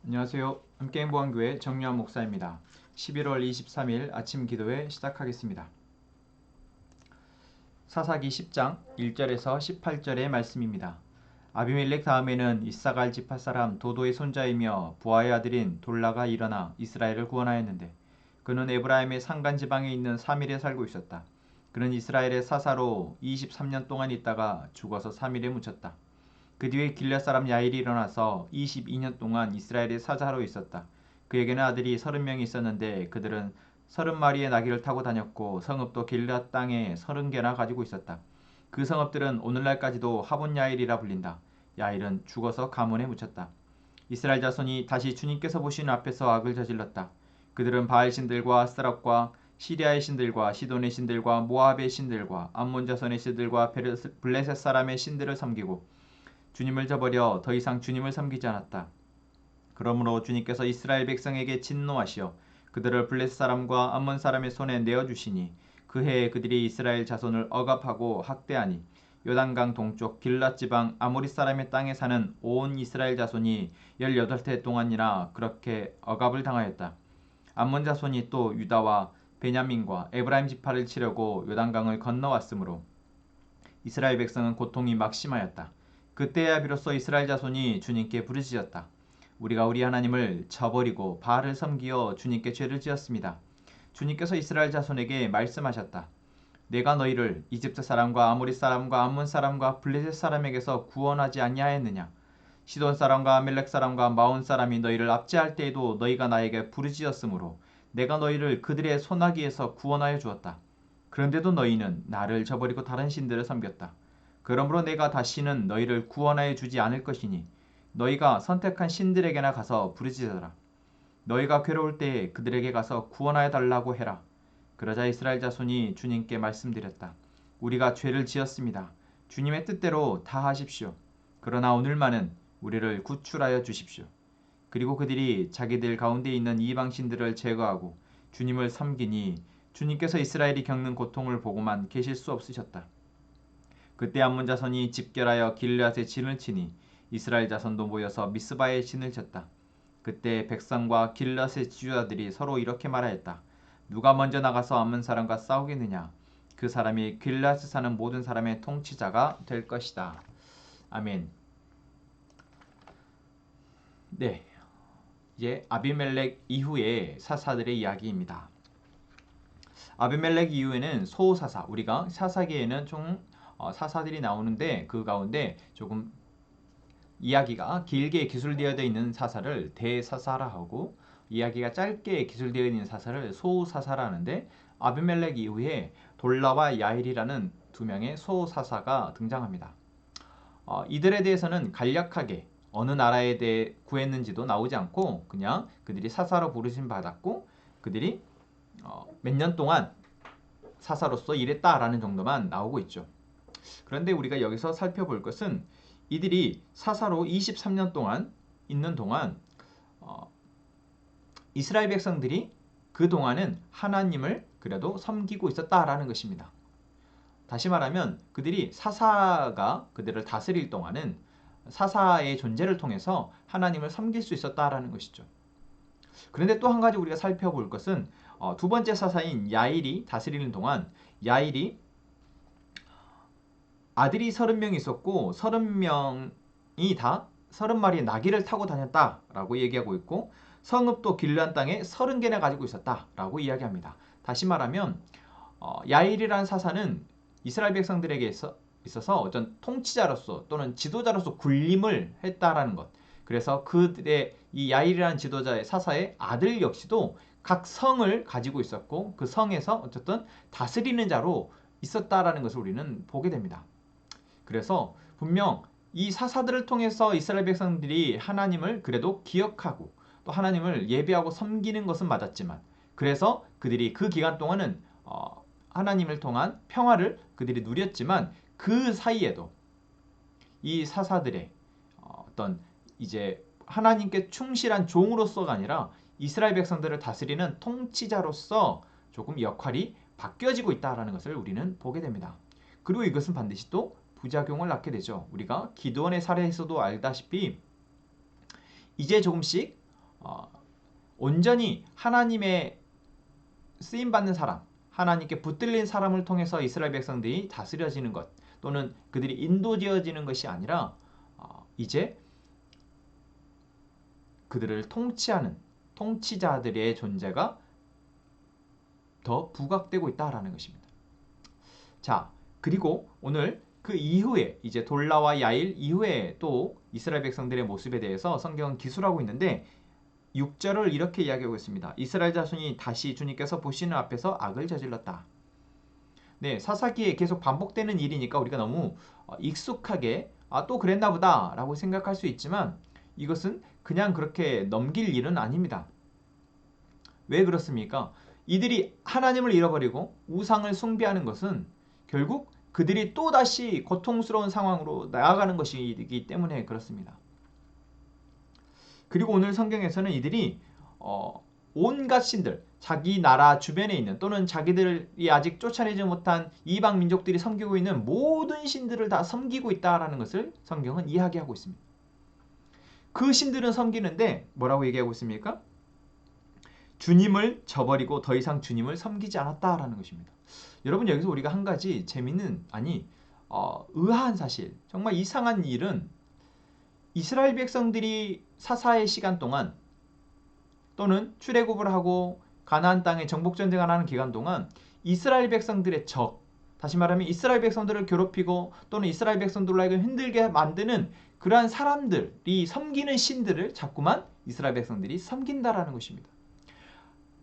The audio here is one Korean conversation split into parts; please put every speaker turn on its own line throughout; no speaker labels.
안녕하세요. 함께 행복한 교회 정유한 목사입니다. 11월 23일 아침 기도회 시작하겠습니다. 사사기 10장 1절에서 18절의 말씀입니다. 아비멜렉 다음에는 이사갈 지파 사람 도도의 손자이며 부하의 아들인 돌라가 일어나 이스라엘을 구원하였는데 그는 에브라임의 산간 지방에 있는 사밀에 살고 있었다. 그는 이스라엘의 사사로 23년 동안 있다가 죽어서 사밀에 묻혔다. 그 뒤에 길앗 사람 야일이 일어나서 22년 동안 이스라엘의 사자로 있었다. 그에게는 아들이 30명이 있었는데 그들은 30마리의 나귀를 타고 다녔고 성읍도 길앗 땅에 30개나 가지고 있었다. 그 성읍들은 오늘날까지도 하본 야일이라 불린다. 야일은 죽어서 가문에 묻혔다. 이스라엘 자손이 다시 주님께서 보시는 앞에서 악을 저질렀다. 그들은 바알 신들과 아스타롯과 시리아의 신들과 시돈의 신들과 모압의 신들과 암몬 자손의 신들과 블레셋 사람의 신들을 섬기고 주님을 저버려 더 이상 주님을 섬기지 않았다. 그러므로 주님께서 이스라엘 백성에게 진노하시어 그들을 블레셋 사람과 암몬 사람의 손에 내어주시니 그 해에 그들이 이스라엘 자손을 억압하고 학대하니 요단강 동쪽 길랏 지방 아모리 사람의 땅에 사는 온 이스라엘 자손이 18해 동안이나 그렇게 억압을 당하였다. 암몬 자손이 또 유다와 베냐민과 에브라임 지파를 치려고 요단강을 건너왔으므로 이스라엘 백성은 고통이 막심하였다. 그때야 비로소 이스라엘 자손이 주님께 부르짖었다. 우리가 우리 하나님을 저버리고 바알을 섬기어 주님께 죄를 지었습니다. 주님께서 이스라엘 자손에게 말씀하셨다. 내가 너희를 이집트 사람과 아모리 사람과 암몬 사람과 블레셋 사람에게서 구원하지 아니하였느냐. 시돈 사람과 아멜렉 사람과 마온 사람이 너희를 압제할 때에도 너희가 나에게 부르짖었으므로 내가 너희를 그들의 손아귀에서 구원하여 주었다. 그런데도 너희는 나를 저버리고 다른 신들을 섬겼다. 그러므로 내가 다시는 너희를 구원하여 주지 않을 것이니 너희가 선택한 신들에게나 가서 부르짖어라. 너희가 괴로울 때에 그들에게 가서 구원하여 달라고 해라. 그러자 이스라엘 자손이 주님께 말씀드렸다. 우리가 죄를 지었습니다. 주님의 뜻대로 다 하십시오. 그러나 오늘만은 우리를 구출하여 주십시오. 그리고 그들이 자기들 가운데 있는 이방 신들을 제거하고 주님을 섬기니 주님께서 이스라엘이 겪는 고통을 보고만 계실 수 없으셨다. 그때 암몬 자손이 집결하여 길앗에 진을 치니 이스라엘 자손도 모여서 미스바에 진을 쳤다. 그때 백성과 길앗의 지휘자들이 서로 이렇게 말하였다. 누가 먼저 나가서 암몬 사람과 싸우겠느냐. 그 사람이 길앗에 사는 모든 사람의 통치자가 될 것이다. 아멘. 네, 이제 아비멜렉 이후의 사사들의 이야기입니다. 아비멜렉 이후에는 소사사, 우리가 사사기에는 총 사사들이 나오는데 그 가운데 조금 이야기가 길게 기술되어 있는 사사를 대사사라 하고 이야기가 짧게 기술되어 있는 사사를 소사사라 하는데 아비멜렉 이후에 돌라와 야일이라는 두 명의 소사사가 등장합니다. 이들에 대해서는 간략하게 어느 나라에 대해 구했는지도 나오지 않고 그냥 그들이 사사로 부르심 받았고 그들이 몇 년 동안 사사로서 일했다라는 정도만 나오고 있죠. 그런데 우리가 여기서 살펴볼 것은 이들이 사사로 23년 동안 있는 동안 이스라엘 백성들이 그동안은 하나님을 그래도 섬기고 있었다라는 것입니다. 다시 말하면 그들이 사사가 그들을 다스릴 동안은 사사의 존재를 통해서 하나님을 섬길 수 있었다라는 것이죠. 그런데 또 한 가지 우리가 살펴볼 것은 두 번째 사사인 야일이 다스리는 동안 야일이 아들이 30명이 있었고 30명이 다 30마리의 나귀를 타고 다녔다라고 얘기하고 있고 성읍도 길르한 땅에 30개나 가지고 있었다라고 이야기합니다. 다시 말하면 야일이라는 사사는 이스라엘 백성들에게 있어서 어떤 통치자로서 또는 지도자로서 군림을 했다라는 것. 그래서 그들의 이 야일이라는 지도자의 사사의 아들 역시도 각 성을 가지고 있었고 그 성에서 어쨌든 다스리는 자로 있었다라는 것을 우리는 보게 됩니다. 그래서 분명 이 사사들을 통해서 이스라엘 백성들이 하나님을 그래도 기억하고 또 하나님을 예배하고 섬기는 것은 맞았지만 그래서 그들이 그 기간 동안은 하나님을 통한 평화를 그들이 누렸지만 그 사이에도 이 사사들의 어떤 이제 하나님께 충실한 종으로서가 아니라 이스라엘 백성들을 다스리는 통치자로서 조금 역할이 바뀌어지고 있다는 것을 우리는 보게 됩니다. 그리고 이것은 반드시 또 부작용을 낳게 되죠. 우리가 기드온의 사례에서도 알다시피 이제 조금씩 온전히 하나님의 쓰임받는 사람, 하나님께 붙들린 사람을 통해서 이스라엘 백성들이 다스려지는 것 또는 그들이 인도되어지는 것이 아니라 이제 그들을 통치하는 통치자들의 존재가 더 부각되고 있다라는 것입니다. 자, 그리고 오늘 그 이후에 이제 돌라와 야일 이후에 또 이스라엘 백성들의 모습에 대해서 성경은 기술하고 있는데 6절을 이렇게 이야기하고 있습니다. 이스라엘 자손이 다시 주님께서 보시는 앞에서 악을 저질렀다. 네, 사사기에 계속 반복되는 일이니까 우리가 너무 익숙하게 또 그랬나 보다 라고 생각할 수 있지만 이것은 그냥 그렇게 넘길 일은 아닙니다. 왜 그렇습니까? 이들이 하나님을 잃어버리고 우상을 숭배하는 것은 결국 그들이 또다시 고통스러운 상황으로 나아가는 것이기 때문에 그렇습니다. 그리고 오늘 성경에서는 이들이 온갖 신들, 자기 나라 주변에 있는 또는 자기들이 아직 쫓아내지 못한 이방 민족들이 섬기고 있는 모든 신들을 다 섬기고 있다는 것을 성경은 이야기하고 있습니다. 그 신들은 섬기는데 뭐라고 얘기하고 있습니까? 주님을 저버리고 더 이상 주님을 섬기지 않았다라는 것입니다. 여러분 여기서 우리가 한 가지 재미있는 의아한 사실, 정말 이상한 일은 이스라엘 백성들이 사사의 시간 동안 또는 출애굽을 하고 가나안 땅에 정복 전쟁을 하는 기간 동안 이스라엘 백성들의 적, 다시 말하면 이스라엘 백성들을 괴롭히고 또는 이스라엘 백성들로 하여금 힘들게 만드는 그러한 사람들이 섬기는 신들을 자꾸만 이스라엘 백성들이 섬긴다라는 것입니다.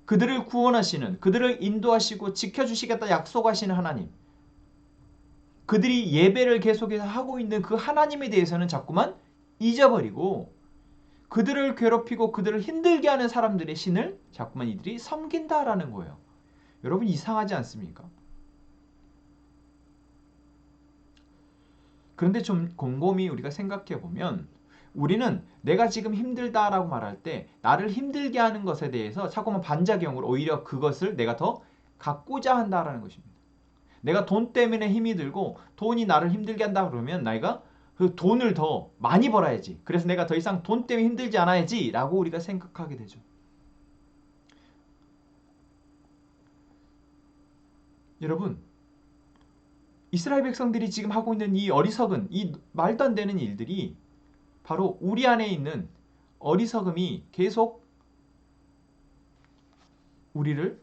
그들을 구원하시는, 그들을 인도하시고 지켜주시겠다 약속하시는 하나님, 그들이 예배를 계속해서 하고 있는 그 하나님에 대해서는 자꾸만 잊어버리고 그들을 괴롭히고 그들을 힘들게 하는 사람들의 신을 자꾸만 이들이 섬긴다라는 거예요. 여러분 이상하지 않습니까? 그런데 좀 곰곰이 우리가 생각해 보면 우리는 내가 지금 힘들다라고 말할 때 나를 힘들게 하는 것에 대해서 자꾸만 반작용으로 오히려 그것을 내가 더 갖고자 한다라는 것입니다. 내가 돈 때문에 힘이 들고 돈이 나를 힘들게 한다 그러면 내가 그 돈을 더 많이 벌어야지. 그래서 내가 더 이상 돈 때문에 힘들지 않아야지 라고 우리가 생각하게 되죠. 여러분 이스라엘 백성들이 지금 하고 있는 이 어리석은 이 말도 안 되는 일들이 바로 우리 안에 있는 어리석음이 계속 우리를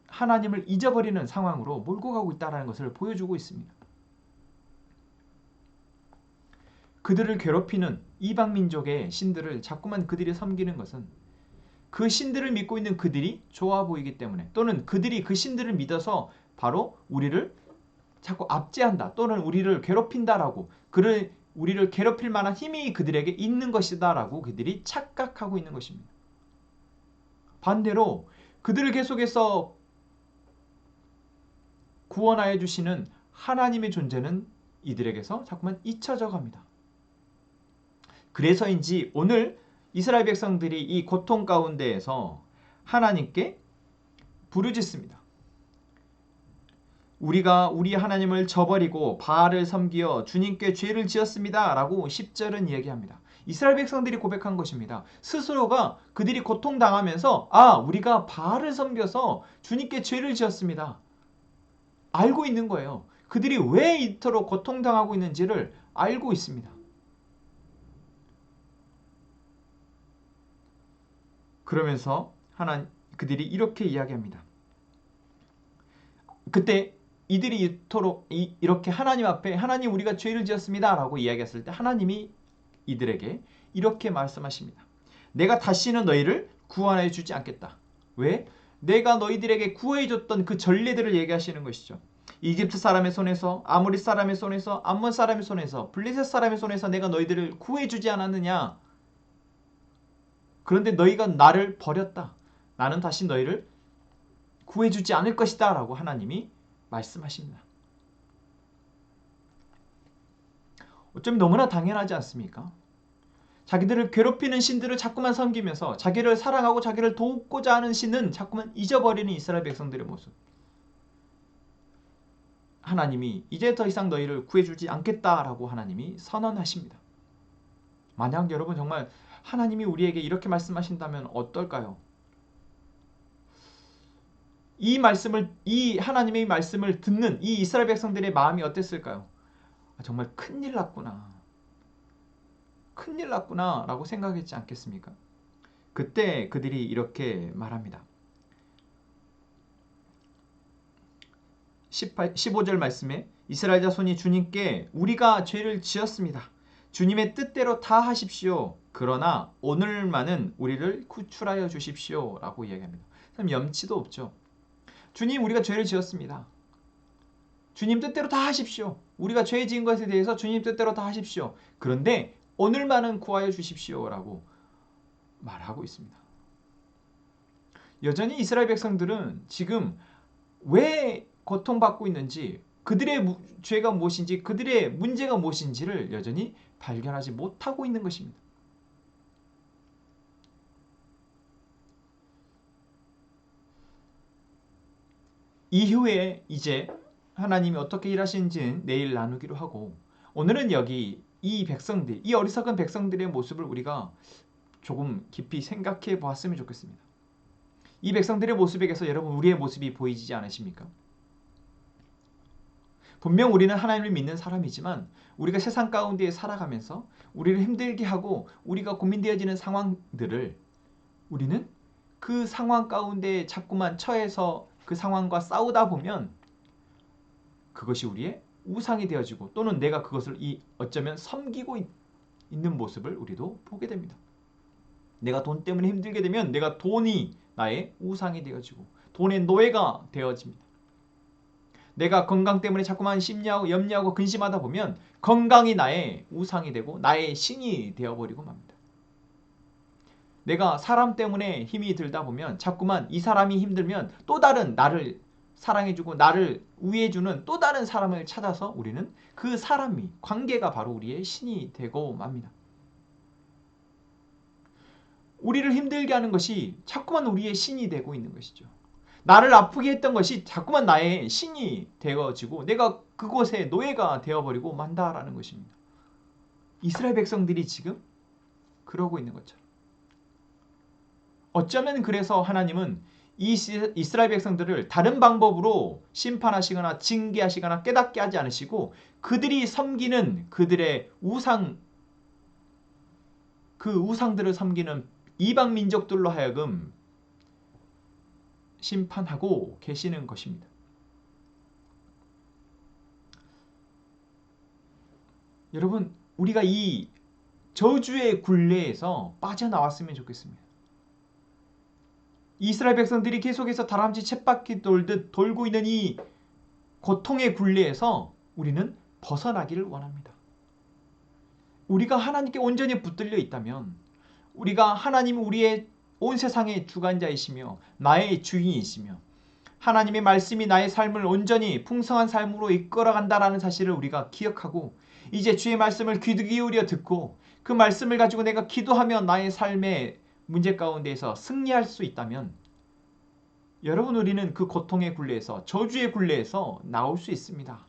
하나님을 잊어버리는 상황으로 몰고 가고 있다는 것을 보여주고 있습니다. 그들을 괴롭히는 이방 민족의 신들을 자꾸만 그들이 섬기는 것은 그 신들을 믿고 있는 그들이 좋아 보이기 때문에 또는 그들이 그 신들을 믿어서 바로 우리를 자꾸 압제한다 또는 우리를 괴롭힌다라고 우리를 괴롭힐 만한 힘이 그들에게 있는 것이다라고 그들이 착각하고 있는 것입니다. 반대로 그들을 계속해서 구원하여 주시는 하나님의 존재는 이들에게서 자꾸만 잊혀져 갑니다. 그래서인지 오늘 이스라엘 백성들이 이 고통 가운데에서 하나님께 부르짖습니다. 우리가 우리 하나님을 저버리고 바알을 섬기어 주님께 죄를 지었습니다 라고 10절은 이야기합니다. 이스라엘 백성들이 고백한 것입니다. 스스로가 그들이 고통당하면서 우리가 바알을 섬겨서 주님께 죄를 지었습니다. 알고 있는 거예요. 그들이 왜 이토록 고통당하고 있는지를 알고 있습니다. 그러면서 그들이 이렇게 이야기합니다. 그때 이들이 이토록 이렇게 하나님 앞에 하나님 우리가 죄를 지었습니다 라고 이야기했을 때 하나님이 이들에게 이렇게 말씀하십니다. 내가 다시는 너희를 구원해 주지 않겠다. 왜? 내가 너희들에게 구해 줬던 그 전례들을 얘기하시는 것이죠. 이집트 사람의 손에서, 아모리 사람의 손에서, 암몬 사람의 손에서, 블레셋 사람의 손에서 내가 너희들을 구해 주지 않았느냐. 그런데 너희가 나를 버렸다. 나는 다시 너희를 구해 주지 않을 것이다 라고 하나님이 말씀하십니다. 어쩌면 너무나 당연하지 않습니까? 자기들을 괴롭히는 신들을 자꾸만 섬기면서 자기를 사랑하고 자기를 돕고자 하는 신은 자꾸만 잊어버리는 이스라엘 백성들의 모습. 하나님이 이제 더 이상 너희를 구해주지 않겠다라고 하나님이 선언하십니다. 만약 여러분 정말 하나님이 우리에게 이렇게 말씀하신다면 어떨까요? 이 하나님의 말씀을 듣는 이 이스라엘 백성들의 마음이 어땠을까요? 정말 큰일 났구나. 큰일 났구나 라고 생각했지 않겠습니까? 그때 그들이 이렇게 말합니다. 15절 말씀에 이스라엘 자손이 주님께 우리가 죄를 지었습니다. 주님의 뜻대로 다 하십시오. 그러나 오늘만은 우리를 구출하여 주십시오. 라고 이야기합니다. 참 염치도 없죠. 주님, 우리가 죄를 지었습니다. 주님 뜻대로 다 하십시오. 우리가 죄 지은 것에 대해서 주님 뜻대로 다 하십시오. 그런데 오늘만은 구하여 주십시오. 라고 말하고 있습니다. 여전히 이스라엘 백성들은 지금 왜 고통받고 있는지, 그들의 죄가 무엇인지, 그들의 문제가 무엇인지를 여전히 발견하지 못하고 있는 것입니다. 이후에 이제 하나님이 어떻게 일하시는지는 내일 나누기로 하고, 오늘은 여기 이 백성들, 이 어리석은 백성들의 모습을 우리가 조금 깊이 생각해 보았으면 좋겠습니다. 이 백성들의 모습에게서 여러분 우리의 모습이 보이지 않으십니까? 분명 우리는 하나님을 믿는 사람이지만 우리가 세상 가운데 살아가면서 우리를 힘들게 하고 우리가 고민되어지는 상황들을 우리는 그 상황 가운데 자꾸만 처해서 그 상황과 싸우다 보면 그것이 우리의 우상이 되어지고 또는 내가 그것을 어쩌면 섬기고 있는 모습을 우리도 보게 됩니다. 내가 돈 때문에 힘들게 되면 내가 돈이 나의 우상이 되어지고 돈의 노예가 되어집니다. 내가 건강 때문에 자꾸만 심려하고 염려하고 근심하다 보면 건강이 나의 우상이 되고 나의 신이 되어버리고 맙니다. 내가 사람 때문에 힘이 들다 보면 자꾸만 이 사람이 힘들면 또 다른 나를 사랑해주고 나를 우애해주는 또 다른 사람을 찾아서 우리는 그 사람이 관계가 바로 우리의 신이 되고 맙니다. 우리를 힘들게 하는 것이 자꾸만 우리의 신이 되고 있는 것이죠. 나를 아프게 했던 것이 자꾸만 나의 신이 되어지고 내가 그곳에 노예가 되어버리고 만다라는 것입니다. 이스라엘 백성들이 지금 그러고 있는 것처럼. 어쩌면 그래서 하나님은 이스라엘 백성들을 다른 방법으로 심판하시거나 징계하시거나 깨닫게 하지 않으시고 그들이 섬기는 그들의 그 우상들을 섬기는 이방 민족들로 하여금 심판하고 계시는 것입니다. 여러분, 우리가 이 저주의 굴레에서 빠져나왔으면 좋겠습니다. 이스라엘 백성들이 계속해서 다람쥐 쳇바퀴 돌듯 돌고 있는 이 고통의 굴레에서 우리는 벗어나기를 원합니다. 우리가 하나님께 온전히 붙들려 있다면 우리가 하나님은 우리의 온 세상의 주관자이시며 나의 주인이시며 하나님의 말씀이 나의 삶을 온전히 풍성한 삶으로 이끌어간다라는 사실을 우리가 기억하고 이제 주의 말씀을 귀 기울여 듣고 그 말씀을 가지고 내가 기도하며 나의 삶의 문제 가운데에서 승리할 수 있다면 여러분 우리는 그 고통의 굴레에서 저주의 굴레에서 나올 수 있습니다.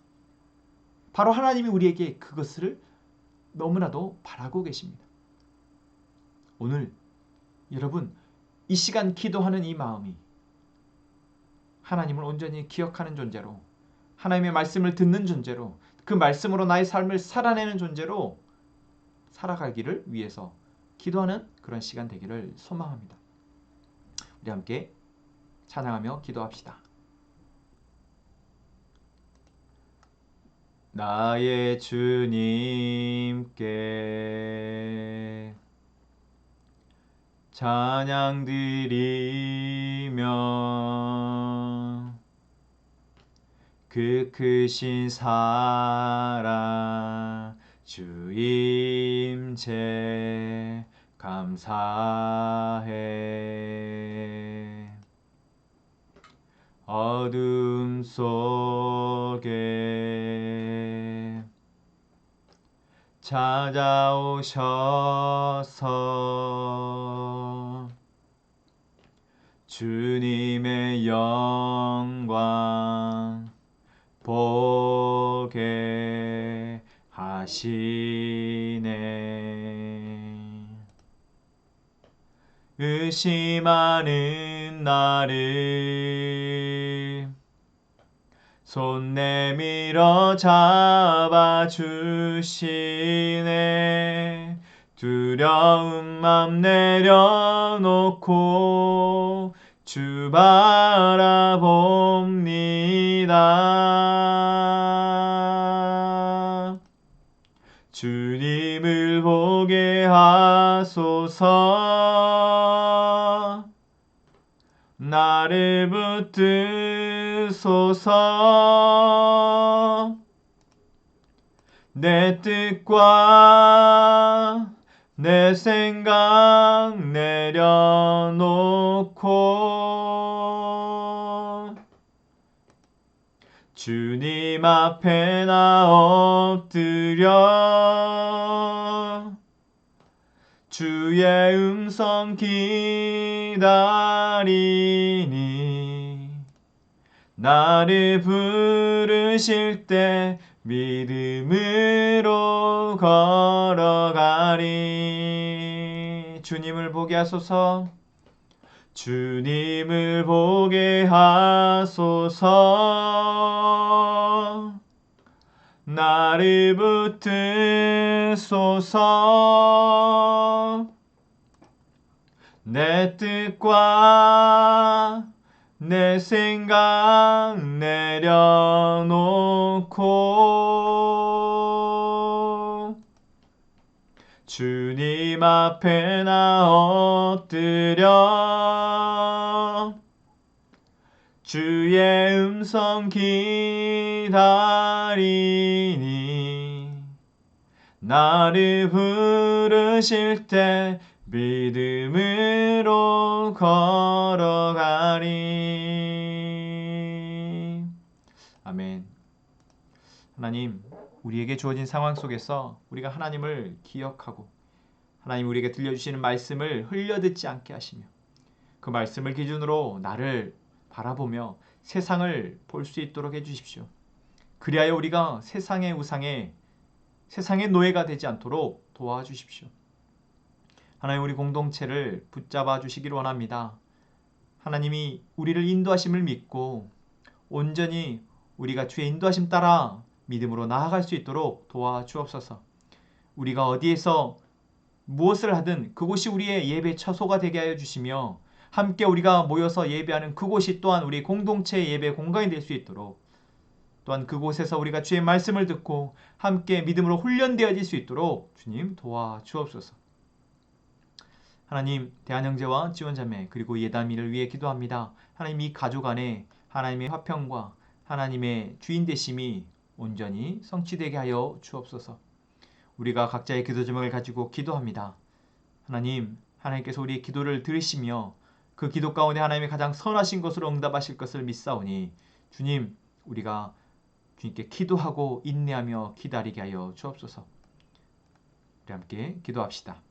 바로 하나님이 우리에게 그것을 너무나도 바라고 계십니다. 오늘 여러분 이 시간 기도하는 이 마음이 하나님을 온전히 기억하는 존재로 하나님의 말씀을 듣는 존재로 그 말씀으로 나의 삶을 살아내는 존재로 살아가기를 위해서 기도하는 그런 시간 되기를 소망합니다. 우리 함께 찬양하며 기도합시다. 나의 주님께 찬양 드리며 그 크신 사랑 주임제 감사해. 어둠 속에 찾아오셔서 주님의 영광 보게 하시네. 의심하는 나를 손 내밀어 잡아주시네. 두려운 맘 내려놓고 주 바라봅니다. 주님을 보게 하소서. 나를 붙드소서. 내 뜻과 내 생각 내려놓고 주님 앞에 나 엎드려 주의 음성 기다리니 나를 부르실 때 믿음으로 걸어가리. 주님을 보게 하소서. 주님을 보게 하소서. 나를 붙드소서. 내 뜻과 내 생각 내려놓고 주님 앞에 나 엎드려 주의 음성 기다리니 나를 부르실 때 믿음으로 걸어가리. 아멘. 하나님, 우리에게 주어진 상황 속에서 우리가 하나님을 기억하고 하나님 우리에게 들려주시는 말씀을 흘려듣지 않게 하시며 그 말씀을 기준으로 나를 바라보며 세상을 볼 수 있도록 해주십시오. 그리하여 우리가 세상의 우상에 세상의 노예가 되지 않도록 도와주십시오. 하나님 우리 공동체를 붙잡아 주시기를 원합니다. 하나님이 우리를 인도하심을 믿고 온전히 우리가 주의 인도하심 따라 믿음으로 나아갈 수 있도록 도와주옵소서. 우리가 어디에서 무엇을 하든 그곳이 우리의 예배 처소가 되게 하여 주시며 함께 우리가 모여서 예배하는 그곳이 또한 우리 공동체의 예배 공간이 될 수 있도록 또한 그곳에서 우리가 주의 말씀을 듣고 함께 믿음으로 훈련되어질 수 있도록 주님 도와주옵소서. 하나님 대한형제와 지원자매 그리고 예담이를 위해 기도합니다. 하나님 이 가족 안에 하나님의 화평과 하나님의 주인 되심이 온전히 성취되게 하여 주옵소서. 우리가 각자의 기도 제목을 가지고 기도합니다. 하나님, 하나님께서 우리의 기도를 들으시며 그 기도 가운데 하나님의 가장 선하신 것으로 응답하실 것을 믿사오니 주님, 우리가 주님께 기도하고 인내하며 기다리게 하여 주옵소서. 우리 함께 기도합시다.